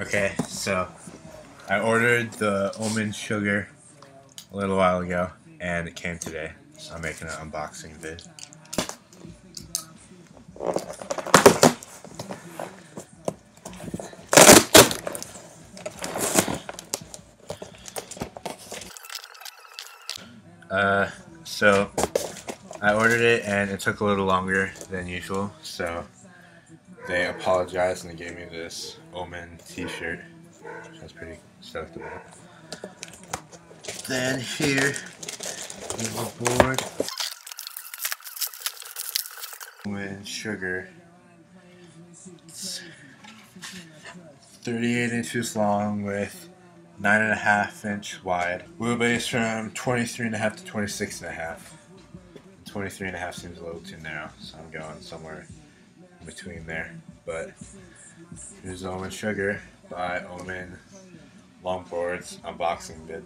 Okay, so I ordered the Omen Sugar a little while ago, and it came today. So I'm making an unboxing vid. So I ordered it, and it took a little longer than usual. So they apologized and they gave me this Omen T-shirt, which I was pretty stoked about. Then here is the board. Omen Sugar. It's 38 inches long with 9.5-inch wide. Wheelbase from 23.5 to 26.5. 23.5 seems a little too narrow, so I'm going somewhere in between there. But here's Omen Sugar by Omen Longboards unboxing vid.